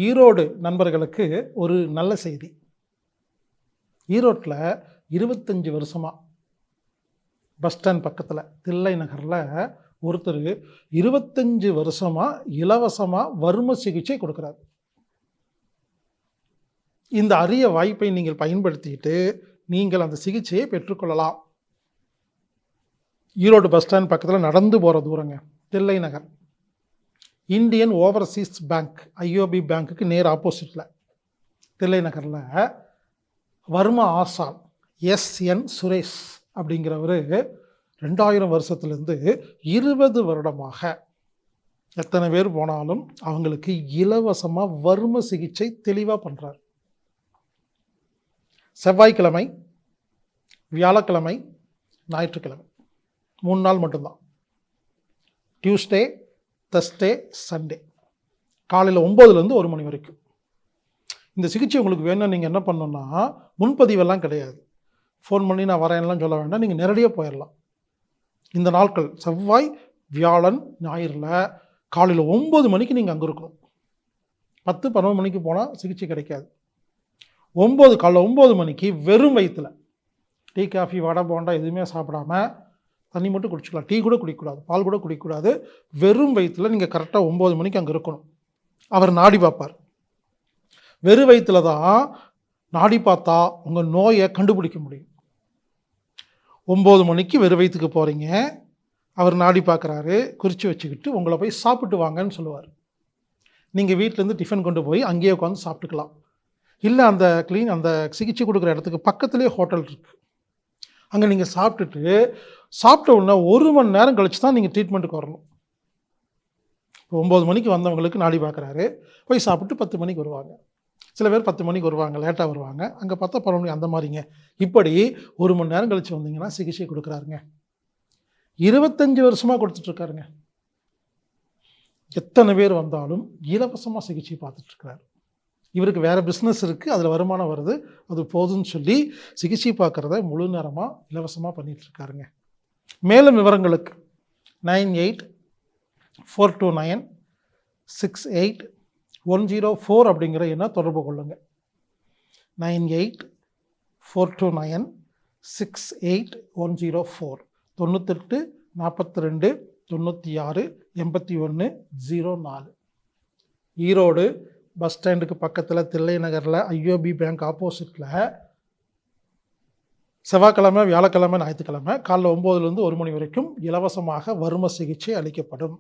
ஈரோடு நண்பர்களுக்கு ஒரு நல்ல செய்தி. ஈரோட்டில் 25 வருஷமாக பஸ் ஸ்டாண்ட் பக்கத்தில் தில்லை நகரில் ஒருத்தர் 25 வருஷமாக இலவசமாக வர்ம சிகிச்சை கொடுக்குறாரு. இந்த அரிய வாய்ப்பை நீங்கள் பயன்படுத்திட்டு நீங்கள் அந்த சிகிச்சையை பெற்றுக்கொள்ளலாம். ஈரோடு பஸ் ஸ்டாண்ட் பக்கத்தில் நடந்து போகிற தூரங்க, Thillai Nagar. Indian Overseas bank IOB பேங்க்குக்கு நேர் ஆப்போசிட்டில் தில்லை நகரில் வர்ம ஆசான் எஸ்என் சுரேஷ் அப்படிங்கிறவர் 2000 வருஷத்துலேருந்து 20 வருடமாக எத்தனை பேர் போனாலும் அவங்களுக்கு இலவசமாக வர்ம சிகிச்சை தெளிவாக பண்ணுறார். செவ்வாய்க்கிழமை, வியாழக்கிழமை, ஞாயிற்றுக்கிழமை 3 நாள் மட்டும்தான். டியூஸ்டே, தர்ஸ்டே, சண்டே காலையில் 9லேருந்து 1 மணி வரைக்கும். இந்த சிகிச்சை உங்களுக்கு வேணும்னா நீங்கள் என்ன பண்ணணுன்னா, முன்பதிவெல்லாம் கிடையாது. ஃபோன் பண்ணி நான் வரேன்லாம் சொல்ல வேண்டாம், நீங்கள் நேரடியாக போயிடலாம். இந்த நாட்கள் செவ்வாய், வியாழன், ஞாயிறில் காலையில் 9 மணிக்கு நீங்கள் அங்கே இருக்கணும். 10-11 மணிக்கு போனால் சிகிச்சை கிடைக்காது. காலையில் 9 மணிக்கு வெறும் வயிற்றில் டீ, காஃபி, வடை, போண்டா எதுவுமே சாப்பிடாம தண்ணி மட்டும் குடிச்சிக்கலாம். டீ கூட குடிக்கக்கூடாது, பால் கூட குடிக்கக்கூடாது. வெறும் வயிற்றில் நீங்கள் கரெக்டாக 9 மணிக்கு அங்கே இருக்கணும். அவர் நாடி பார்ப்பார். வெறும் வயிற்றில் தான் நாடி பார்த்தா உங்கள் நோயை கண்டுபிடிக்க முடியும். 9 மணிக்கு வெறும் வயிற்றுக்கு போகிறீங்க, அவர் நாடி பார்க்குறாரு, குறித்து வச்சுக்கிட்டு உங்களை போய் சாப்பிட்டு வாங்கன்னு சொல்லுவார். நீங்கள் வீட்டிலேருந்து டிஃபன் கொண்டு போய் அங்கேயே உட்காந்து சாப்பிட்டுக்கலாம். இல்லை அந்த சிகிச்சை கொடுக்குற இடத்துக்கு பக்கத்துலேயே ஹோட்டல் இருக்குது, அங்கே நீங்கள் சாப்பிட்ட உடனே 1 மணி நேரம் கழித்து தான் நீங்கள் ட்ரீட்மெண்ட்டுக்கு வரணும். 9 மணிக்கு வந்தவங்களுக்கு நாடி பார்க்குறாரு, போய் சாப்பிட்டு 10 மணிக்கு வருவாங்க. சில பேர் 10 மணிக்கு வருவாங்க, லேட்டாக வருவாங்க. அங்கே பார்த்தா 11 மணி, அந்த மாதிரிங்க. இப்படி 1 மணி நேரம் கழித்து வந்தீங்கன்னா சிகிச்சை கொடுக்குறாருங்க. 25 வருஷமாக கொடுத்துட்ருக்காருங்க. எத்தனை பேர் வந்தாலும் இலவசமாக சிகிச்சை பார்த்துட்ருக்கிறாரு. இவருக்கு வேறு பிஸ்னஸ் இருக்குது, அதில் வருமானம் வருது, அது போதும்னு சொல்லி சிகிச்சை பார்க்குறத முழு நேரமாக இலவசமாக பண்ணிகிட்ருக்காருங்க. மேலும் விவரங்களுக்கு 9842968104 அப்படிங்கிற எண்ணை தொடர்பு கொள்ளுங்க. 9842968104 98 42 96 81 04. ஈரோடு பஸ் ஸ்டாண்டுக்கு பக்கத்தில் தில்லை நகரில் ஐஓபி பேங்க் ஆப்போசிட்டில் செவ்வாய்க்கிழமை, வியாழக்கிழமை, ஞாயிற்றுக்கிழமை காலைல 9லேருந்து 1 மணி வரைக்கும் இலவசமாக வர்ம சிகிச்சை அளிக்கப்படும்.